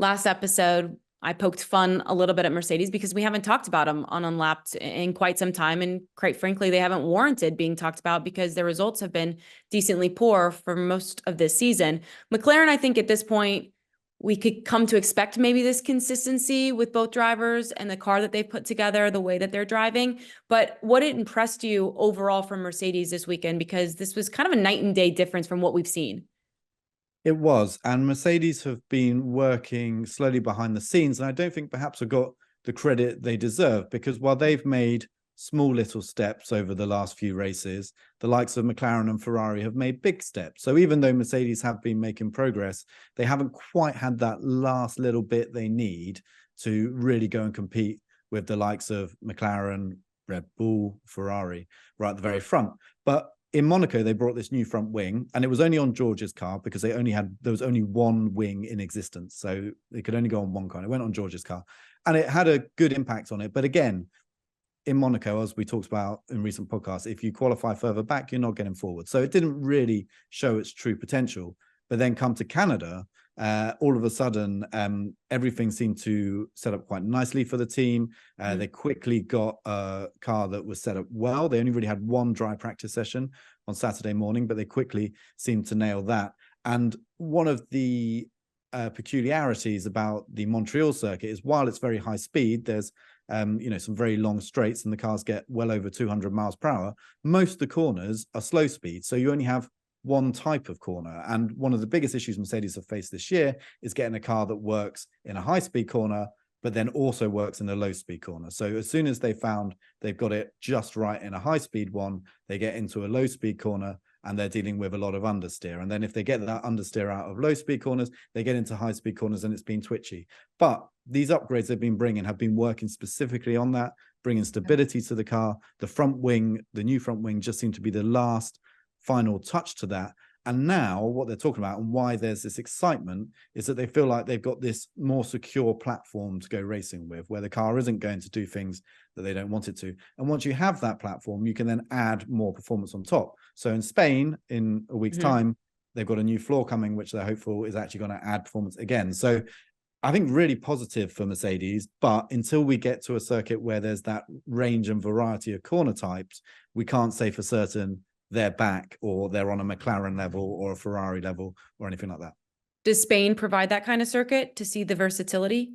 last episode, I poked fun a little bit at Mercedes because we haven't talked about them on Unlapped in quite some time. And quite frankly, they haven't warranted being talked about because their results have been decently poor for most of this season. McLaren, I think at this point, we could come to expect maybe this consistency with both drivers and the car that they've put together, the way that they're driving. But what impressed you overall from Mercedes this weekend? Because this was kind of a night and day difference from what we've seen. It was, and Mercedes have been working slowly behind the scenes, and I don't think perhaps have got the credit they deserve, because while they've made small little steps over the last few races, the likes of McLaren and Ferrari have made big steps. So even though Mercedes have been making progress, they haven't quite had that last little bit they need to really go and compete with the likes of McLaren, Red Bull, Ferrari right at the very front. But in Monaco, they brought this new front wing, and it was only on George's car because there was only one wing in existence. So they could only go on one car. It went on George's car, and it had a good impact on it. But again, in Monaco, as we talked about in recent podcasts, if you qualify further back, you're not getting forward. So it didn't really show its true potential. But then come to Canada, all of a sudden, everything seemed to set up quite nicely for the team. They quickly got a car that was set up well. They only really had one dry practice session on Saturday morning, but they quickly seemed to nail that. And one of the peculiarities about the Montreal circuit is, while it's very high speed, there's some very long straights and the cars get well over 200 miles per hour. Most of the corners are slow speed, so you only have one type of corner. And one of the biggest issues Mercedes have faced this year is getting a car that works in a high-speed corner, but then also works in a low-speed corner. So as soon as they found they've got it just right in a high-speed one, they get into a low-speed corner and they're dealing with a lot of understeer. And then if they get that understeer out of low-speed corners, they get into high-speed corners and it's been twitchy. But these upgrades they've been bringing have been working specifically on that, bringing stability to the car. The front wing, the new front wing, just seemed to be the last final touch to that. And now what they're talking about and why there's this excitement is that they feel like they've got this more secure platform to go racing with, where the car isn't going to do things that they don't want it to. And once you have that platform, you can then add more performance on top. So in Spain, in a week's time, they've got a new floor coming, which they're hopeful is actually going to add performance again. So I think really positive for Mercedes, but until we get to a circuit where there's that range and variety of corner types, we can't say for certain they're back or they're on a McLaren level or a Ferrari level or anything like that. Does Spain provide that kind of circuit to see the versatility?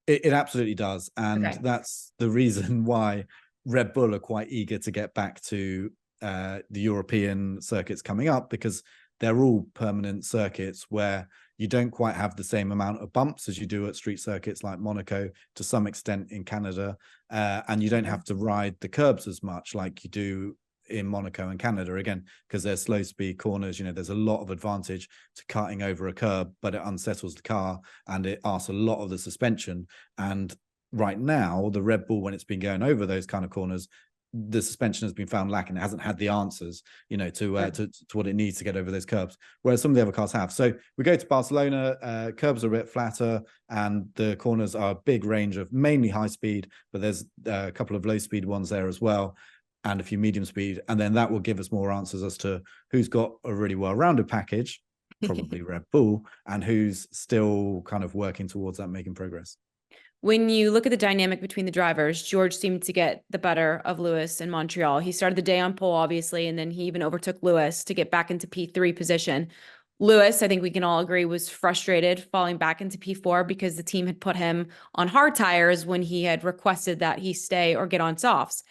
It absolutely does. And that's the reason why Red Bull are quite eager to get back to the European circuits coming up, because they're all permanent circuits where you don't quite have the same amount of bumps as you do at street circuits like Monaco, to some extent in Canada. And you don't have to ride the curbs as much like you do in Monaco and Canada, again, because they're slow speed corners. There's a lot of advantage to cutting over a curb, but it unsettles the car and it asks a lot of the suspension. And right now, the Red Bull, when it's been going over those kind of corners, the suspension has been found lacking. It hasn't had the answers, to what it needs to get over those curbs, whereas some of the other cars have. So we go to Barcelona, curbs are a bit flatter and the corners are a big range of mainly high speed, but there's a couple of low speed ones there as well, and a few medium speed. And then that will give us more answers as to who's got a really well-rounded package, probably Red Bull, and who's still kind of working towards that, making progress. When you look at the dynamic between the drivers, George seemed to get the better of Lewis in Montreal. He started the day on pole, obviously, and then he even overtook Lewis to get back into P3 position. Lewis, I think we can all agree, was frustrated falling back into P4 because the team had put him on hard tires when he had requested that he stay or get on softs.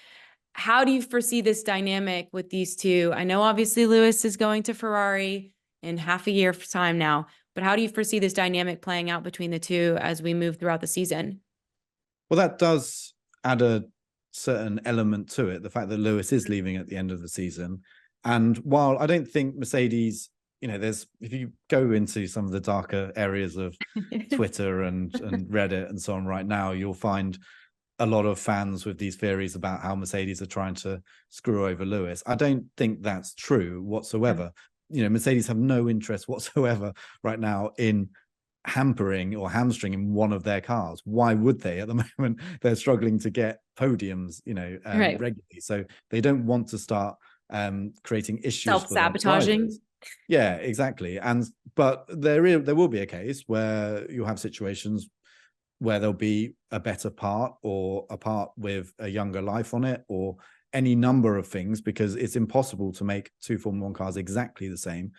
How do you foresee this dynamic with these two? I know obviously Lewis is going to Ferrari in half a year's time now, but how do you foresee this dynamic playing out between the two as we move throughout the season? Well, that does add a certain element to it, the fact that Lewis is leaving at the end of the season. And while I don't think Mercedes, if you go into some of the darker areas of Twitter and Reddit and so on right now, you'll find a lot of fans with these theories about how Mercedes are trying to screw over Lewis. I don't think that's true whatsoever. Mercedes have no interest whatsoever right now in hampering or hamstringing one of their cars. Why would they? At the moment, they're struggling to get podiums, regularly. So they don't want to start creating issues. Self-sabotaging. Yeah, exactly. But there will be a case where you'll have situations where there'll be a better part or a part with a younger life on it or any number of things, because it's impossible to make two Formula One cars exactly the same.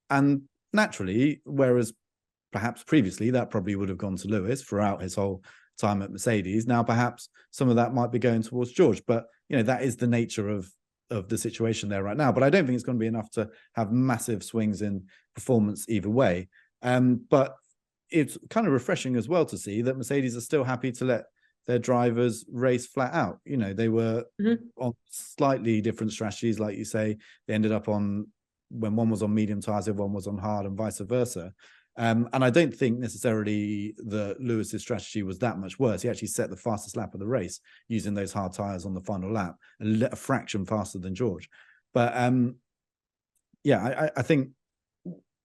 And naturally, whereas perhaps previously that probably would have gone to Lewis throughout his whole time at Mercedes, now perhaps some of that might be going towards George. But that is the nature of the situation there right now. But I don't think it's going to be enough to have massive swings in performance either way. But it's kind of refreshing as well to see that Mercedes are still happy to let their drivers race flat out. They were on slightly different strategies, like you say. They ended up on, when one was on medium tires, the other one was on hard, and vice versa. And I don't think necessarily that Lewis's strategy was that much worse. He actually set the fastest lap of the race using those hard tires on the final lap, a fraction faster than George. But I think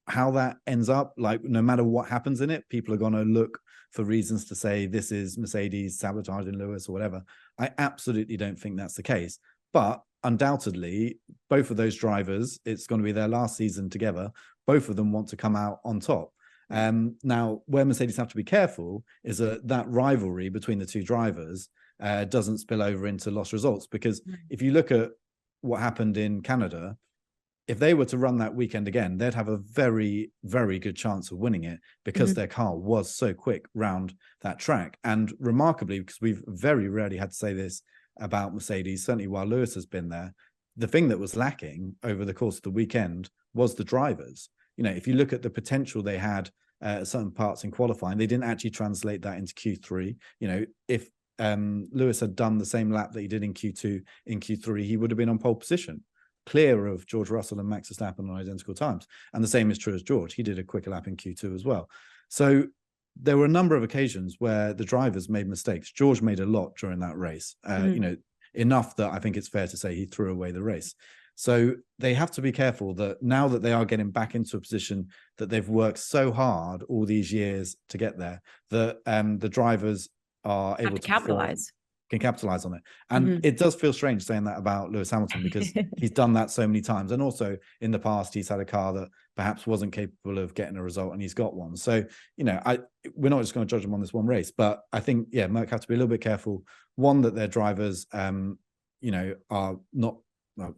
how that ends up, like, no matter what happens in it, people are going to look for reasons to say this is Mercedes sabotaging Lewis or whatever. I absolutely don't think that's the case. But undoubtedly, both of those drivers, it's going to be their last season together. Both of them want to come out on top. Now, where Mercedes have to be careful is that rivalry between the two drivers doesn't spill over into lost results. Because if you look at what happened in Canada, if they were to run that weekend again, they'd have a very, very good chance of winning it, because their car was so quick round that track. And remarkably, because we've very rarely had to say this about Mercedes, certainly while Lewis has been there, the thing that was lacking over the course of the weekend was the drivers. If you look at the potential they had at certain parts in qualifying, they didn't actually translate that into Q3. If Lewis had done the same lap that he did in Q2, in Q3, he would have been on pole position, clear of George Russell and Max Verstappen on identical times. And the same is true as George. He did a quicker lap in Q2 as well. So there were a number of occasions where the drivers made mistakes. George made a lot during that race, enough that I think it's fair to say he threw away the race. So they have to be careful that now that they are getting back into a position that they've worked so hard all these years to get there, that the drivers are able to capitalize. Can capitalize on it. And it does feel strange saying that about Lewis Hamilton, because he's done that so many times. And also in the past, he's had a car that perhaps wasn't capable of getting a result, and he's got one. So, we're not just going to judge him on this one race, but I think, Merc have to be a little bit careful. One, that their drivers, are not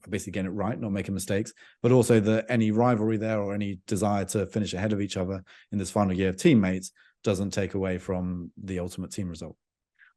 basically getting it right, not making mistakes, but also that any rivalry there or any desire to finish ahead of each other in this final year of teammates doesn't take away from the ultimate team result.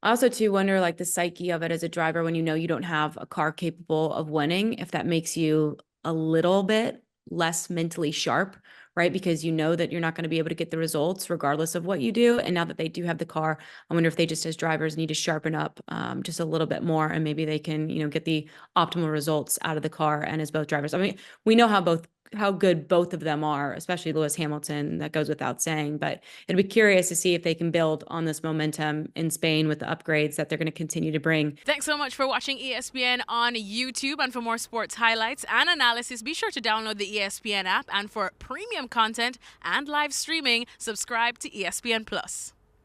I also too wonder, like, the psyche of it as a driver when you don't have a car capable of winning, if that makes you a little bit less mentally sharp, right? Because that you're not going to be able to get the results regardless of what you do. And now that they do have the car, I wonder if they just as drivers need to sharpen up just a little bit more, and maybe they can, get the optimal results out of the car. And as both drivers, I mean, we know how good both of them are, especially Lewis Hamilton, that goes without saying, but it'd be curious to see if they can build on this momentum in Spain with the upgrades that they're going to continue to bring. Thanks so much for watching ESPN on YouTube, and for more sports highlights and analysis, be sure to download the ESPN app, and for premium content and live streaming, subscribe to ESPN Plus.